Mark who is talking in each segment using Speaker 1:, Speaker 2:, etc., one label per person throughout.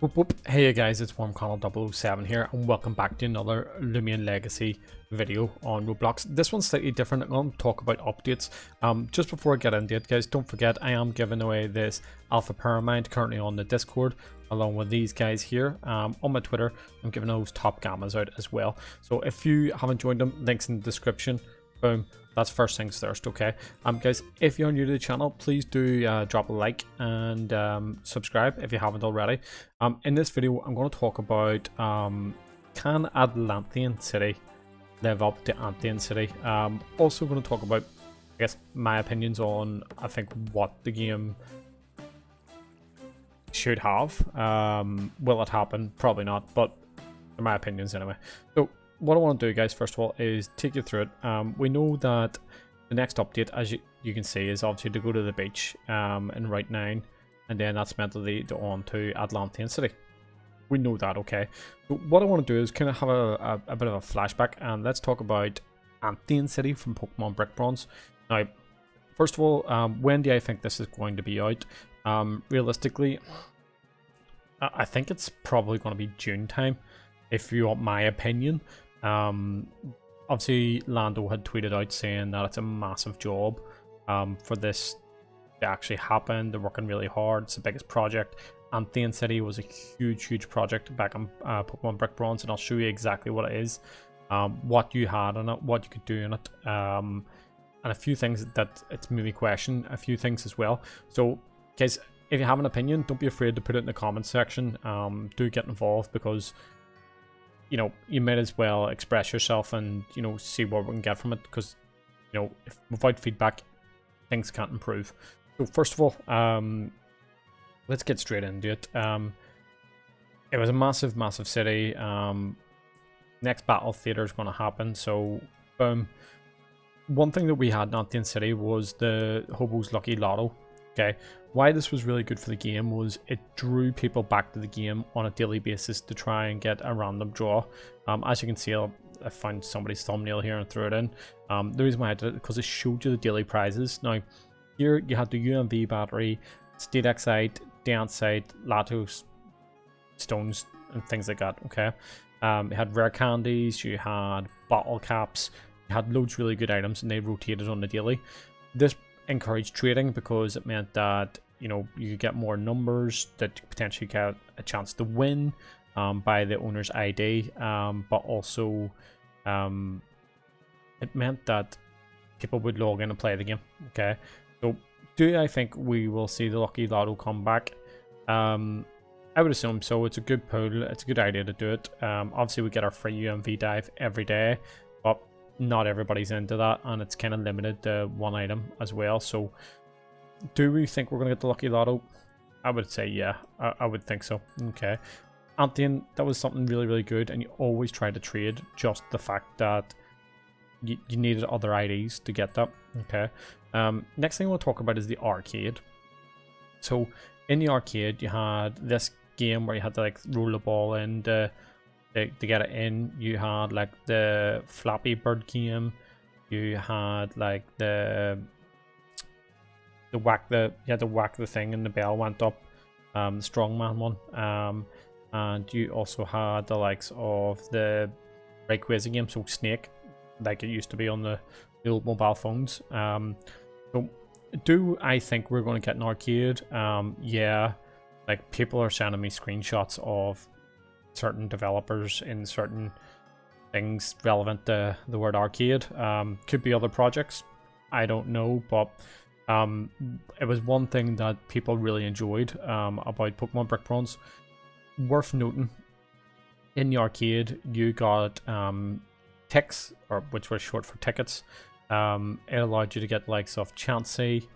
Speaker 1: Whoop whoop. Hey guys, it's WarmConnell007 here, and welcome back to another Loomian Legacy video on Roblox. This one's slightly different. I'm going to talk about updates. Just before I get into it, guys, don't forget I am giving away this Alpha Pyramid currently on the Discord, along with these guys here. On my Twitter, I'm giving those top gammas out as well. So if you haven't joined them, links in the description. Boom. That's first things first, okay? Guys, if you're new to the channel, please do drop a like and subscribe if you haven't already. In this video, I'm going to talk about can Atlanthian City live up to Anthian City? Also going to talk about, I guess, my opinions on, I think, what the game should have. Will it happen? Probably not, but they're my opinions anyway. So what I want to do, guys, first of all, is take you through it. We know that the next update, as you can see, is obviously to go to the beach in Route 9, and then that's meant to lead on to Atlanthian City. We know that, okay? So what I want to do is kind of have a bit of a flashback, and let's talk about Anthian City from Pokemon Brick Bronze. Now, first of all, when do I think this is going to be out? Realistically, I think it's probably going to be June time, if you want my opinion. Obviously Lando had tweeted out saying that it's a massive job for this to actually happen. They're working really hard. It's the biggest project. Anthian City was a huge project back on Pokemon Brick Bronze, and I'll show you exactly what it is, what you had on it, what you could do in it, and a few things that it's made me question a few things as well. So guys, if you have an opinion, don't be afraid to put it in the comments section. Do get involved, because you know, you might as well express yourself and, you know, see what we can get from it, because, you know, without feedback, things can't improve. So first of all, let's get straight into it. It was a massive city. Next battle theater is going to happen. So, one thing that we had in Anthian City was the Hobo's Lucky Lotto. Okay, why this was really good for the game was it drew people back to the game on a daily basis to try and get a random draw. As you can see, I found somebody's thumbnail here and threw it in. The reason why I did it, because it showed you the daily prizes. Now, here you had the UMV battery, State Excite, Dancite, Lotto stones, and things like that. Okay, you had rare candies, you had bottle caps, you had loads of really good items, and they rotated on the daily. This encouraged trading because it meant that, you know, you could get more numbers that potentially get a chance to win by the owner's ID, but also it meant that people would log in and play the game. Okay, so do I think we will see the Lucky Lotto come back? I would assume so. It's a good pool, it's a good idea to do it. Obviously we get our free UMV dive every day, but not everybody's into that, and it's kind of limited to one item as well. So do we think we're going to get the Lucky Lotto? I would say yeah, I would think so. Okay, Anthian, that was something really good, and you always try to trade, just the fact that you needed other IDs to get that. Okay, next thing we'll talk about is the arcade. So in the arcade you had this game where you had to like roll the ball in to get it in. You had like the Flappy Bird game, you had like you had to whack the thing and the bell went up, the strongman one, and you also had the likes of the Rayquaza game, so Snake, like it used to be on the old mobile phones. So do I think we're going to get an arcade? Yeah, like people are sending me screenshots of certain developers in certain things relevant to the word arcade. Could be other projects, I don't know, but it was one thing that people really enjoyed about Pokemon Brick Bronze. Worth noting, in the arcade you got ticks, or which were short for tickets. It allowed you to get likes of Chansey.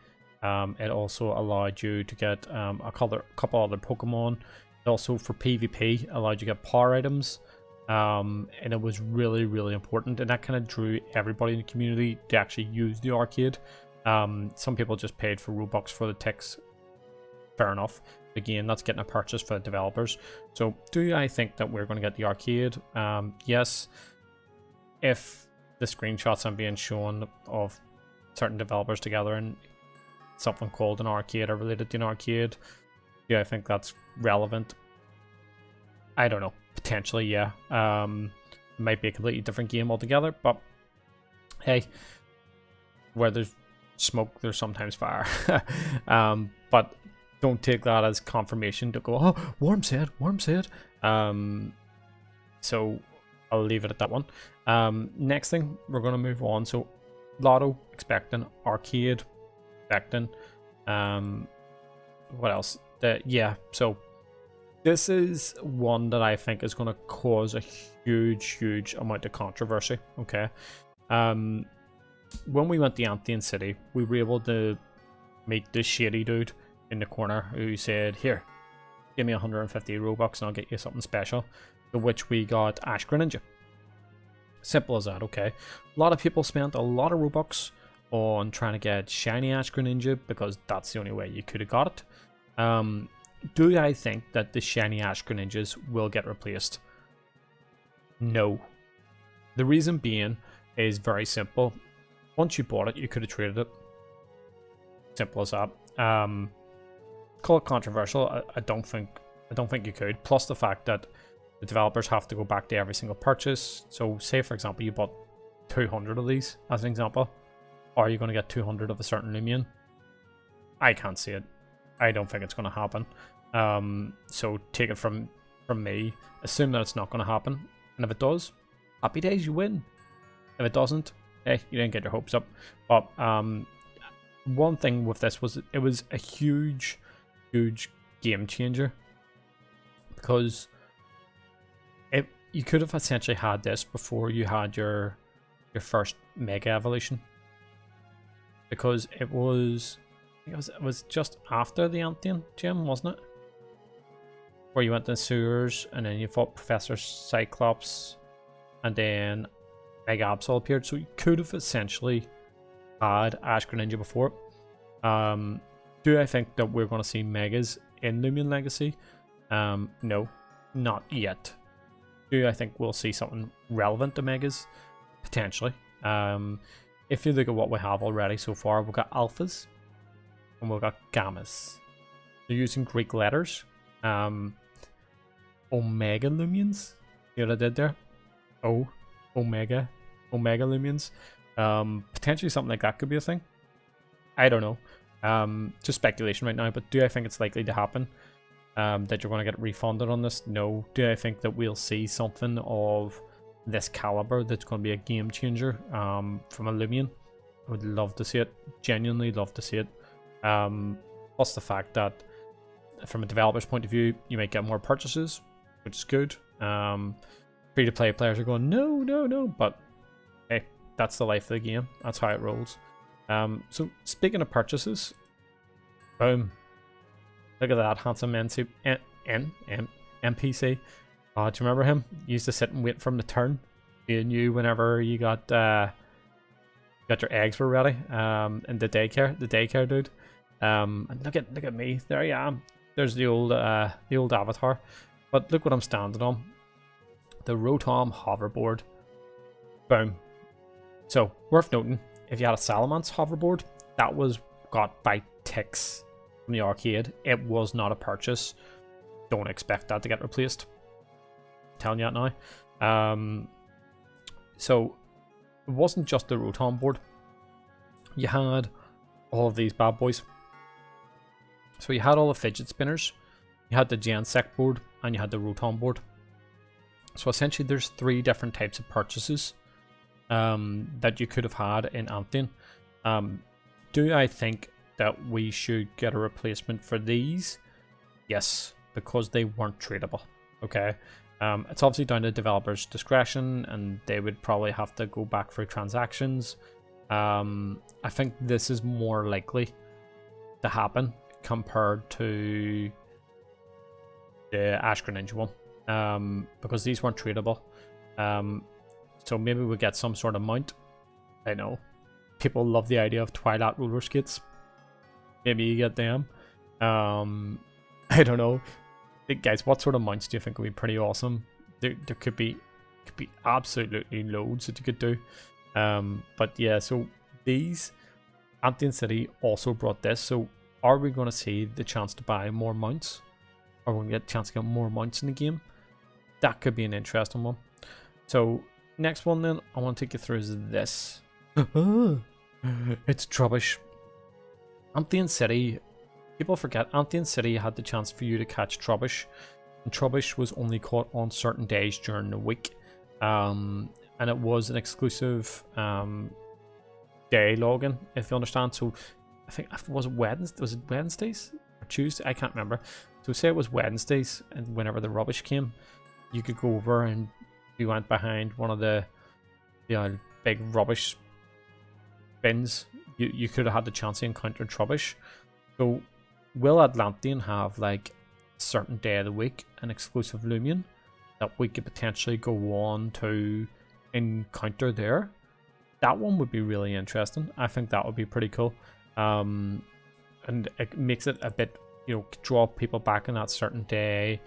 Speaker 1: It also allowed you to get a couple other Pokemon. Also for PvP allowed you to get power items, and it was really important, and that kind of drew everybody in the community to actually use the arcade. Some people just paid for Robux for the ticks. Fair enough. Again, that's getting a purchase for the developers. So do I think that we're going to get the arcade? Yes, if the screenshots I'm being shown of certain developers together and something called an arcade or related to an arcade, yeah, I think that's relevant. I don't know. Potentially, yeah. Might be a completely different game altogether, but hey, where there's smoke, there's sometimes fire. But don't take that as confirmation to go, oh, warm said. So I'll leave it at that one. Next thing, we're going to move on. So lotto, expecting. Arcade, expecting. What else? Yeah, so this is one that I think is going to cause a huge amount of controversy. Okay. When we went to Anthian City, we were able to meet this shady dude in the corner who said, here, give me 150 Robux and I'll get you something special. To which we got Ash Greninja. Simple as that, okay. A lot of people spent a lot of Robux on trying to get shiny Ash Greninja because that's the only way you could have got it. Do I think that the shiny Ash Greninjas will get replaced? No. The reason being is very simple. Once you bought it, you could have traded it. Simple as that. Call it controversial. I don't think you could. Plus the fact that the developers have to go back to every single purchase. So say for example you bought 200 of these as an example. Are you going to get 200 of a certain Loomian? I can't see it. I don't think it's going to happen. So take it from me. Assume that it's not going to happen. And if it does, happy days, you win. If it doesn't, hey, you didn't get your hopes up. But one thing with this was it was a huge game changer. Because you could have essentially had this before you had your first Mega Evolution. Because it was just after the Anthian gym, wasn't it? Where you went to the sewers and then you fought Professor Cyclops and then Mega Absol appeared. So you could have essentially had Ash Greninja before. Do I think that we're going to see Megas in Loomian Legacy? No, not yet. Do I think we'll see something relevant to Megas? Potentially. If you look at what we have already so far, we've got Alphas and we've got Gammas. They're using Greek letters. Omega Loomians. See what I did there? Omega Loomians. Potentially something like that could be a thing. I don't know. Just speculation right now, but do I think it's likely to happen? That you're going to get refunded on this? No. Do I think that we'll see something of this caliber that's going to be a game changer from a Loomian? I would love to see it. Genuinely love to see it. Plus the fact that from a developer's point of view, you might get more purchases, which is good. Free-to-play players are going, no, but hey, that's the life of the game. That's how it rolls. So speaking of purchases, boom. Look at that handsome NPC. Do you remember him? You used to sit and wait for him to turn. You knew whenever you got your eggs were ready. In the daycare dude. And look at me. There I am. There's the old avatar. But look what I'm standing on. The Rotom hoverboard. Boom. So worth noting, if you had a Salamence hoverboard, that was got by ticks from the arcade. It was not a purchase. Don't expect that to get replaced. I'm telling you that now. So it wasn't just the Rotom board. You had all of these bad boys. So you had all the fidget spinners, you had the Gensec board, and you had the Rotom board. So essentially there's 3 different types of purchases that you could have had in Anthian. Do I think that we should get a replacement for these? Yes, because they weren't tradable. Okay. It's obviously down to developers' discretion, and they would probably have to go back for transactions. I think this is more likely to happen compared to the Ash Greninja one, because these weren't tradable. So maybe we get some sort of mount. I know people love the idea of Twilight roller skates. Maybe you get them. I don't know. Guys, what sort of mounts do you think would be pretty awesome? There could be absolutely loads that you could do. But yeah, so these Anthian City also brought this. So are we going to see the chance to buy more mounts? Are we going to get a chance to get more mounts in the game? that could be an interesting one. So next one then I want to take you through is this. It's Trubbish. Anthian City. People forget Anthian City had the chance for you to catch Trubbish, and Trubbish was only caught on certain days during the week, and it was an exclusive day login, if you understand. So I think, was it Wednesdays or Tuesday? I can't remember. So say it was Wednesdays, and whenever the rubbish came, you could go over and you went behind one of the big rubbish bins. You could have had the chance to encounter Trubbish. So will Atlantian have like a certain day of the week an exclusive Loomian that we could potentially go on to encounter there? That one would be really interesting. I think that would be pretty cool. And it makes it a bit, draw people back on that certain day.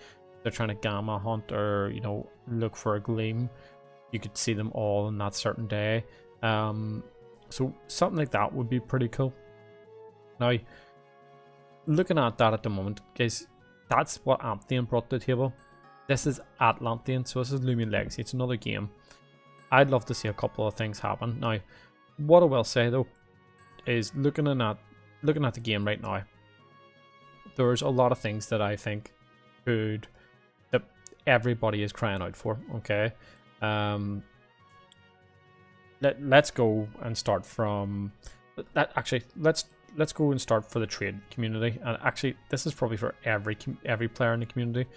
Speaker 1: They're trying to gamma hunt or, look for a gleam. You could see them all on that certain day. So something like that would be pretty cool. Now, looking at that at the moment, guys, that's what Anthian brought to the table. This is Atlanthian, so this is Loomian Legacy. It's another game. I'd love to see a couple of things happen. Now, what I will say though, is looking at the game right now, there's a lot of things that I think that everybody is crying out for. Okay, let's go and start from that. Actually, let's go and start for the trade community. And actually, this is probably for every player in the community.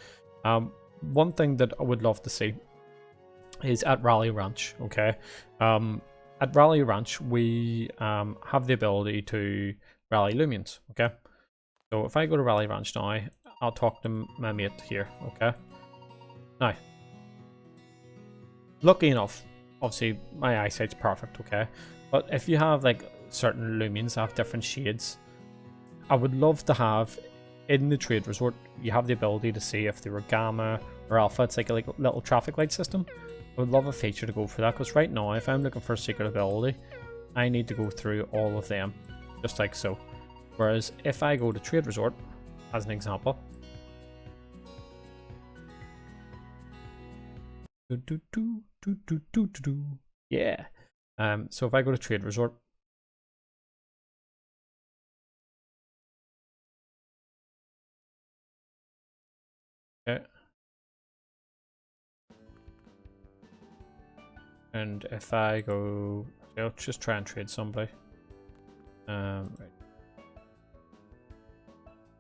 Speaker 1: One thing that I would love to see is at Rally Ranch. Okay, at Rally Ranch we have the ability to rally Loomians. Okay, so if I go to Rally Ranch now, I'll talk to my mate here. Okay, now, lucky enough, obviously my eyesight's perfect. Okay, but if you have like certain Loomians that have different shades, I would love to have in the trade resort, you have the ability to see if they were gamma or alpha. It's like a little traffic light system. I would love a feature to go for that, because right now if I'm looking for a secret ability, I need to go through all of them just like so. Whereas if I go to trade resort as an example, yeah, so if I go to trade resort, okay, and if I go, I'll just try and trade somebody. Right.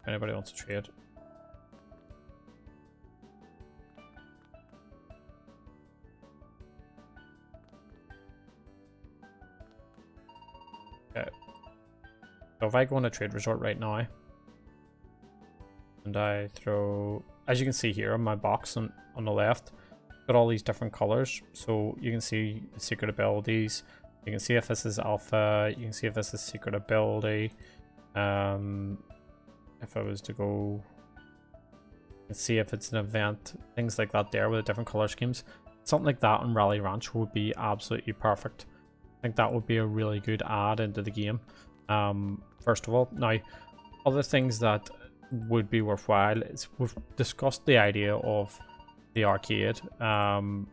Speaker 1: Anybody wants to trade? Okay. So if I go on a trade resort right now, and I throw, as you can see here on my box on the left, got all these different colors, so you can see the secret abilities. You can see if this is alpha, you can see if this is secret ability. If I was to go and see if it's an event, things like that there with the different color schemes. Something like that on Rally Ranch would be absolutely perfect. I think that would be a really good add into the game. First of all, now other things that would be worthwhile is we've discussed the idea of the arcade. So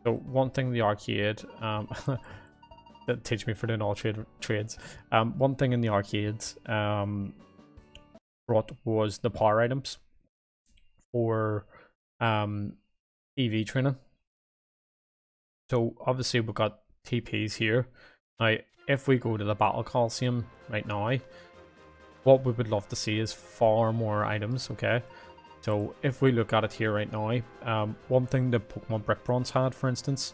Speaker 1: one thing the arcade that teach me for doing all trades. One thing in the arcades brought was the power items for EV training. So obviously we've got TPs here. Now if we go to the Battle Coliseum right now, what we would love to see is far more items. Okay, so if we look at it here right now, one thing that Pokemon Brick Bronze had, for instance,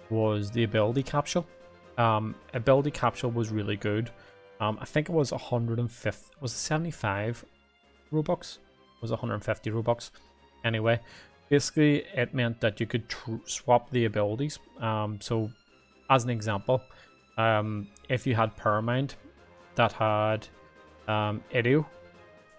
Speaker 1: was the ability capsule. Ability capsule was really good. I think it was 150, was it 75 Robux? It was 150 Robux. Anyway, basically it meant that you could swap the abilities. So as an example, if you had Paramind that had Idio,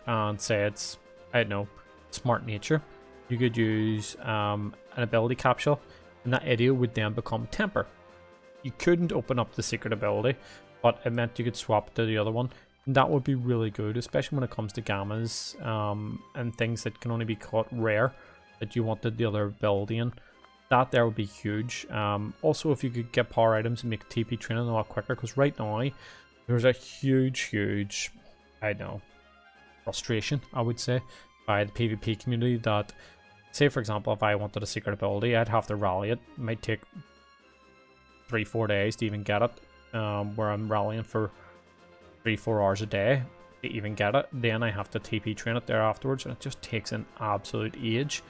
Speaker 1: and say it's, I don't know, Smart Nature, you could use an ability capsule, and that Idio would then become Temper. You couldn't open up the secret ability, but it meant you could swap to the other one. And that would be really good, especially when it comes to gammas and things that can only be caught rare. that you wanted the other ability in. That there would be huge. Also, if you could get power items and make TP training a lot quicker, because right now there's a huge, I don't know, frustration, I would say, by the PvP community that, say for example, if I wanted a secret ability, I'd have to rally it. It might take 3-4 days to even get it, where I'm rallying for 3-4 hours a day to even get it. Then I have to TP train it there afterwards, and it just takes an absolute age.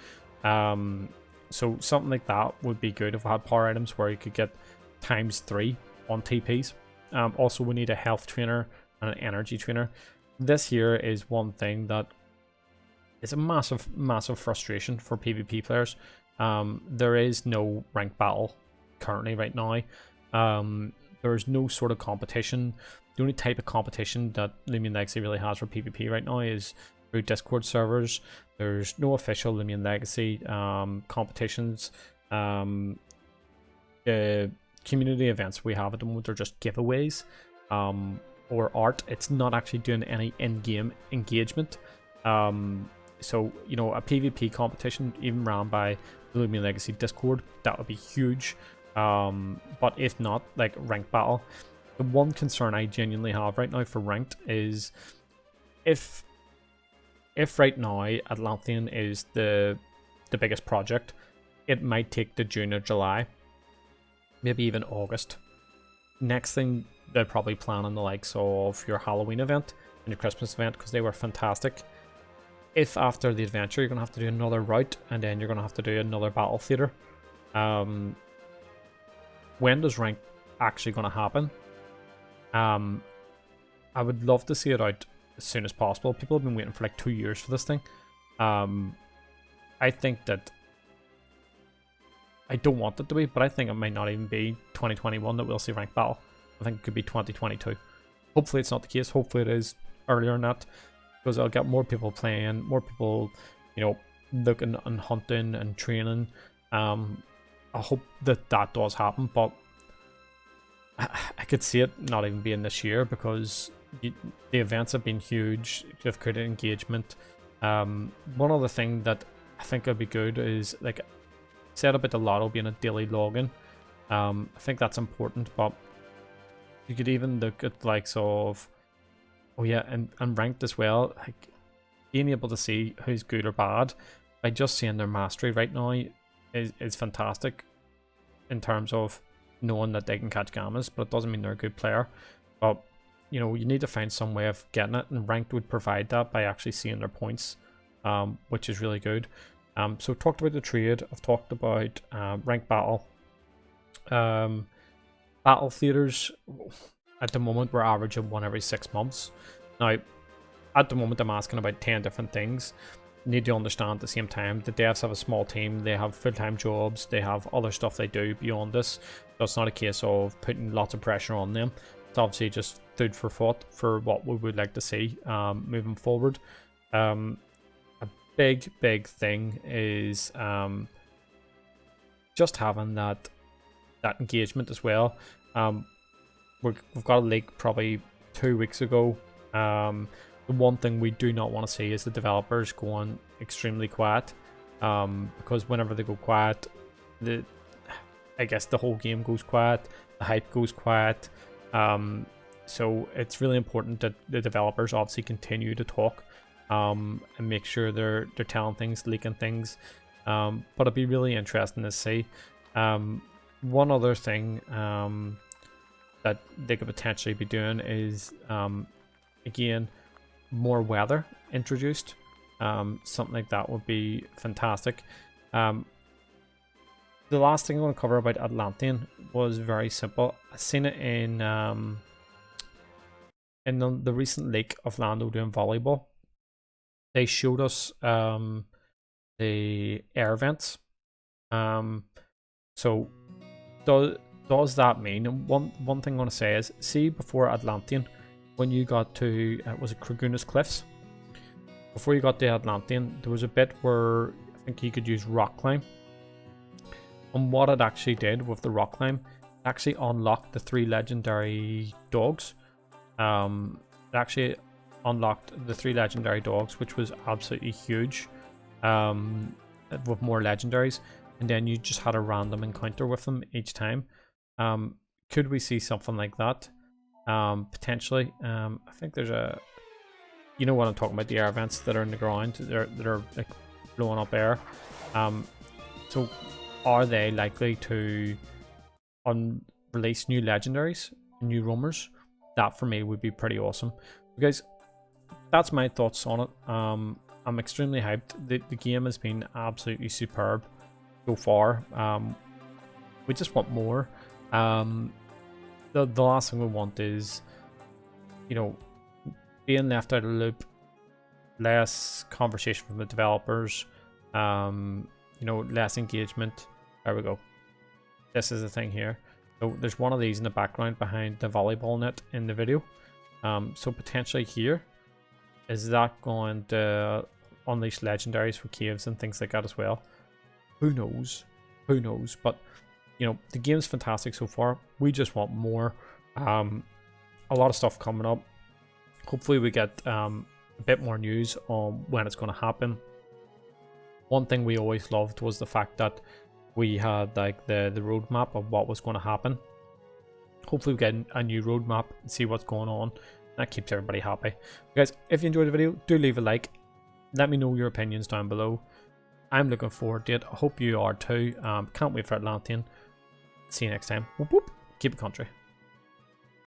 Speaker 1: So something like that would be good if I had power items where you could get ×3 on TPs. Also, we need a health trainer and an energy trainer. This here is one thing that is a massive frustration for PvP players. There is no ranked battle currently right now. There is no sort of competition. The only type of competition that Loomian Legacy really has for PvP right now is through Discord servers. There's no official Loomian Legacy competitions. The community events we have at the moment are just giveaways or art. It's not actually doing any in-game engagement. So, you know, a PvP competition even ran by the Loomian Legacy Discord, that would be huge. But if not, like ranked battle, the one concern I genuinely have right now for ranked is if right now Atlanthian is the biggest project, it might take to June or July, maybe even August. Next thing, they're probably planning the likes of your Halloween event and your Christmas event, because they were fantastic. If after the adventure you're going to have to do another route, and then you're going to have to do another battle theater, when does rank actually going to happen? I would love to see it out as soon as possible. People have been waiting for like 2 years for this thing. I think that, I don't want it to be, but I think it might not even be 2021 that we'll see ranked battle. I think it could be 2022. Hopefully it's not the case. Hopefully it is earlier than that, because I'll get more people playing, more people, you know, looking and hunting and training. I hope that does happen, but I could see it not even being this year, because the events have been huge. They've created engagement. One other thing that I think would be good is, like, said about the lotto being a daily login. I think that's important, but you could even look at the likes of, oh yeah, and ranked as well, like being able to see who's good or bad by just seeing their mastery right now is fantastic in terms of knowing that they can catch gammas, but it doesn't mean they're a good player. But you know, you need to find some way of getting it, and ranked would provide that by actually seeing their points, which is really good. So I've talked about the trade, I've talked about ranked battle. Battle theaters, at the moment we're averaging one every 6 months. Now, at the moment I'm asking about 10 different things. You need to understand at the same time, the devs have a small team, they have full-time jobs, they have other stuff they do beyond this. So it's not a case of putting lots of pressure on them. It's obviously just food for thought for what we would like to see moving forward. A big thing is just having that engagement as well. We've got a leak probably 2 weeks ago. The one thing we do not want to see is the developers going extremely quiet, because whenever they go quiet, I guess the whole game goes quiet, the hype goes quiet. So it's really important that the developers obviously continue to talk, and make sure they're telling things, leaking things. But it'd be really interesting to see. One other thing that they could potentially be doing is, again, more weather introduced. Something like that would be fantastic. The last thing I want to cover about Atlanthian was very simple. I seen it in the recent leak of Lando doing volleyball. They showed us the air vents. So does that mean, and one thing I want to say is, see, before Atlanthian, when you got to was it Kragunas Cliffs, before you got to Atlanthian, there was a bit where I think you could use rock climb, and what it actually did with the rock climb, it actually unlocked the 3 legendary dogs. It actually unlocked the 3 legendary dogs, which was absolutely huge. with more legendaries, and then you just had a random encounter with them each time. Could we see something like that? Potentially. I think there's a, you know what I'm talking about, the air vents that are in the ground, that are like blowing up air. So are they likely to release new legendaries, new roamers? That for me would be pretty awesome. Guys, that's my thoughts on it. I'm extremely hyped. The game has been absolutely superb so far. We just want more. The last thing we want is, you know, being left out of the loop, less conversation from the developers, you know, less engagement. There we go. This is the thing here. So there's one of these in the background behind the volleyball net in the video. So potentially here, is that going to unleash legendaries for caves and things like that as well? Who knows? Who knows? But you know, the game's fantastic so far. We just want more. A lot of stuff coming up. Hopefully we get a bit more news on when it's going to happen. One thing we always loved was the fact that we had like the roadmap of what was going to happen. Hopefully we get a new roadmap and see what's going on. That keeps everybody happy. Guys, if you enjoyed the video, do leave a like. Let me know your opinions down below. I'm looking forward to it. I hope you are too. Can't wait for Atlanthian. See you next time. Whoop whoop. Keep it country.